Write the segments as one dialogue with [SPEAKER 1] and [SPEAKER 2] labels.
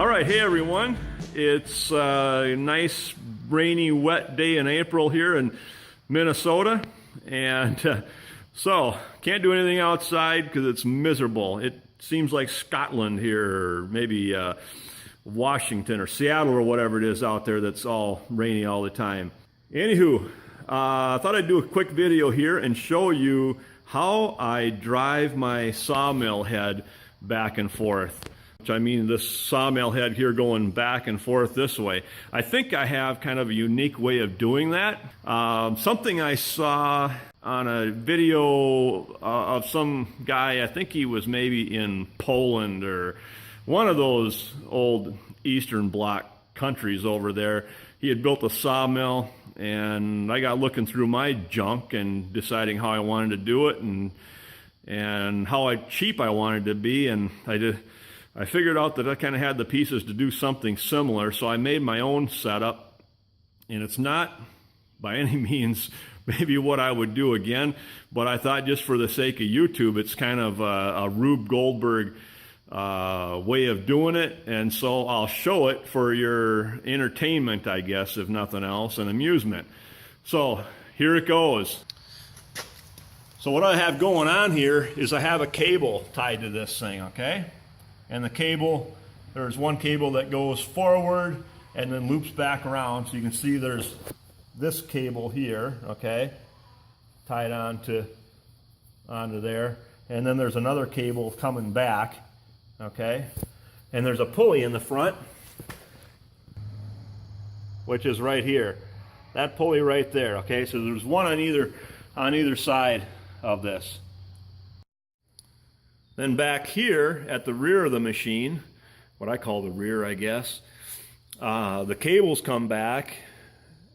[SPEAKER 1] All right, hey everyone. It's a nice rainy, wet day in April here in Minnesota, and so can't do anything outside because it's miserable. It seems like Scotland here, or maybe Washington or Seattle or whatever it is out there that's all rainy all the time. Anywho, I thought I'd do a quick video here and show you how I drive my sawmill head back and forth. I mean this sawmill head here going back and forth this way. I think I have kind of a unique way of doing that. Something I saw on a video of some guy, I think he was maybe in Poland or one of those old Eastern Bloc countries over there. He had built a sawmill, and I got looking through my junk and deciding how I wanted to do it and how cheap I wanted to be, and I figured out that I kind of had the pieces to do something similar, so I made my own setup, and it's not by any means maybe what I would do again, but I thought just for the sake of YouTube, it's kind of a Rube Goldberg way of doing it, and so I'll show it for your entertainment, I guess, if nothing else, and amusement. So here it goes. So what I have going on here is I have a cable tied to this thing, okay? And the cable, there's one cable that goes forward and then loops back around. So you can see there's this cable here, okay, tied onto there. And then there's another cable coming back, okay. And there's a pulley in the front, which is right here. That pulley right there, okay. So there's one on either side of this. Then back here at the rear of the machine, what I call the rear, I guess, the cables come back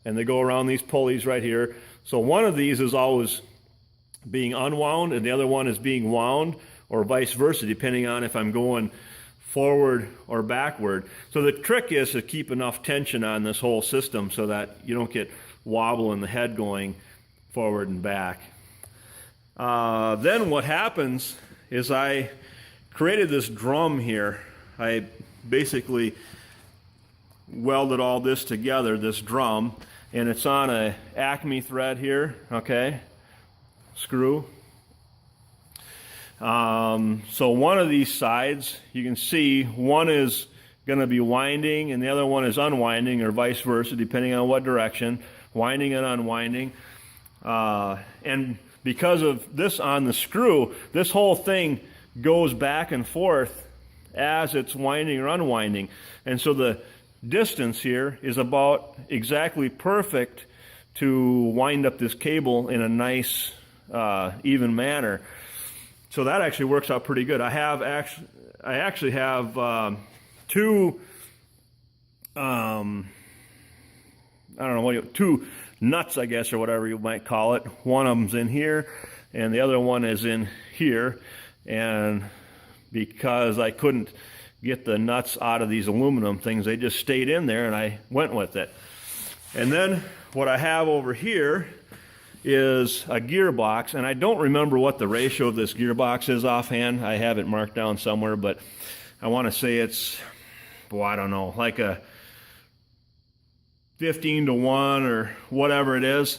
[SPEAKER 1] and they go around these pulleys right here. So one of these is always being unwound and the other one is being wound, or vice versa, depending on if I'm going forward or backward. So the trick is to keep enough tension on this whole system so that you don't get wobble in the head going forward and back. Then what happens is I created this drum here. I basically welded all this together, this drum, and it's on a Acme thread here, okay, screw. So one of these sides, you can see one is going to be winding and the other one is unwinding, or vice versa, depending on what direction, winding and unwinding. And because of this on the screw, this whole thing goes back and forth as it's winding or unwinding. And so the distance here is about exactly perfect to wind up this cable in a nice, even manner. So that actually works out pretty good. I actually have two, I don't know, two nuts, I guess, or whatever you might call it. One of them's in here and the other one is in here, and because I couldn't get the nuts out of these aluminum things, they just stayed in there and I went with it. And then what I have over here is a gearbox, and I don't remember what the ratio of this gearbox is offhand. I have it marked down somewhere, but I want to say it's, well, I don't know, like a 15-to-1 or whatever it is,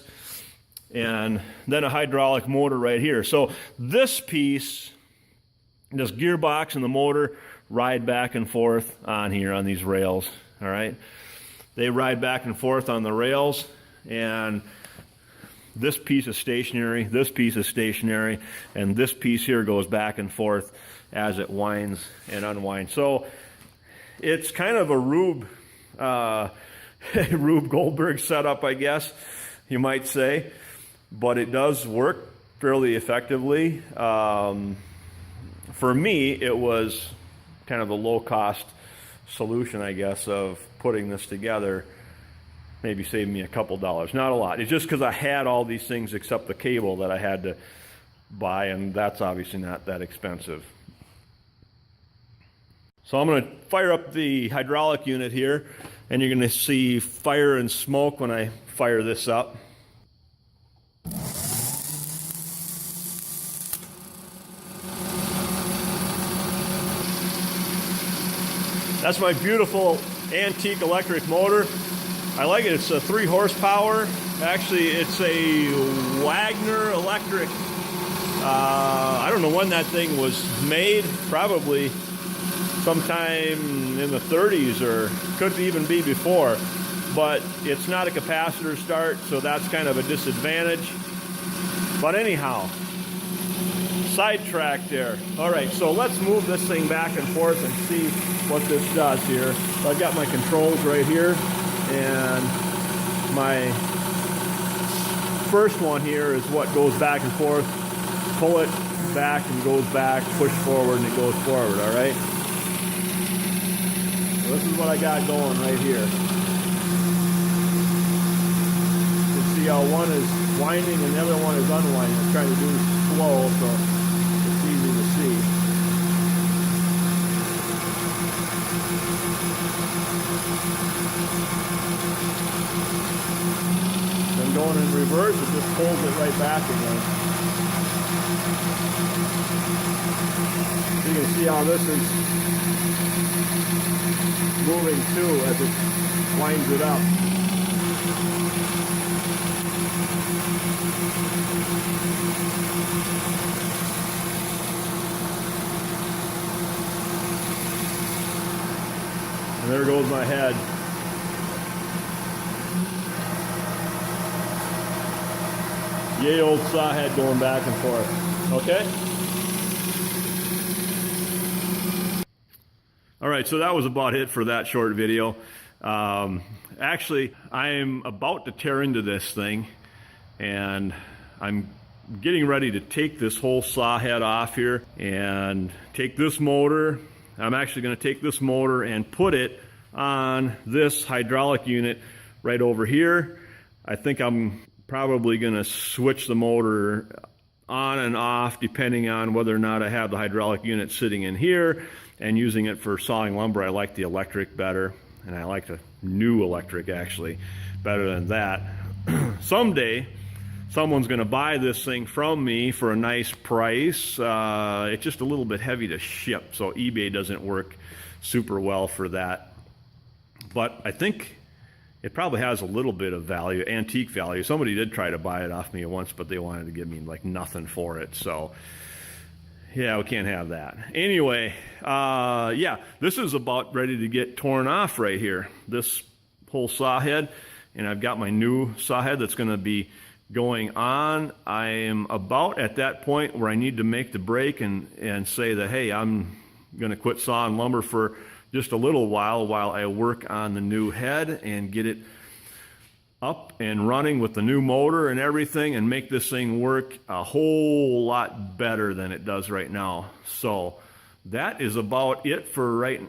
[SPEAKER 1] and then a hydraulic motor right here. So this piece, this gearbox and the motor, ride back and forth on here on these rails, all right? They ride back and forth on the rails, and this piece is stationary, this piece is stationary, and this piece here goes back and forth as it winds and unwinds. So it's kind of a Rube Goldberg setup, I guess you might say, but it does work fairly effectively. For me, it was kind of a low-cost solution, I guess, of putting this together. Maybe saved me a couple dollars, not a lot. It's just because I had all these things except the cable that I had to buy, and that's obviously not that expensive. So I'm going to fire up the hydraulic unit here, and you're going to see fire and smoke when I fire this up. That's my beautiful antique electric motor. I like it. It's a 3 horsepower. Actually, it's a Wagner electric. I don't know when that thing was made. Probably sometime in the 30s, or could even be before. But it's not a capacitor start, so that's kind of a disadvantage. But anyhow, sidetrack there. All right, so let's move this thing back and forth and see what this does here. So I've got my controls right here, and my first one here is what goes back and forth. Pull it back and goes back, push forward and it goes forward, all right? So this is what I got going right here. You can see how one is winding and the other one is unwinding. I'm trying to do slow so it's easy to see. Then going in reverse, it just pulls it right back again. You can see how this is moving too as it winds it up. And there goes my head. Yay, old saw head going back and forth. Okay? All right, so that was about it for that short video. Actually, I'm about to tear into this thing, and I'm getting ready to take this whole saw head off here and take this motor. I'm actually going to take this motor and put it on this hydraulic unit right over here. I think I'm probably going to switch the motor on and off depending on whether or not I have the hydraulic unit sitting in here and using it for sawing lumber. I like the electric better, and I like the new electric actually better than that. Someday someone's going to buy this thing from me for a nice price. It's just a little bit heavy to ship, so eBay doesn't work super well for that. But I think it probably has a little bit of value, antique value. Somebody did try to buy it off me once, but they wanted to give me like nothing for it. So yeah, we can't have that. Anyway, yeah, this is about ready to get torn off right here. This whole saw head, and I've got my new saw head that's going to be going on. I am about at that point where I need to make the break and say that, hey, I'm going to quit sawing lumber for just a little while I work on the new head and get it up and running with the new motor and everything, and make this thing work a whole lot better than it does right now. So that is about it for right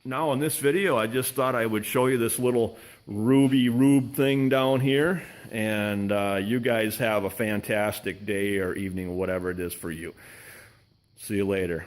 [SPEAKER 1] now in this video. I just thought I would show you this little rube thing down here, and you guys have a fantastic day or evening or whatever it is for you. See you later.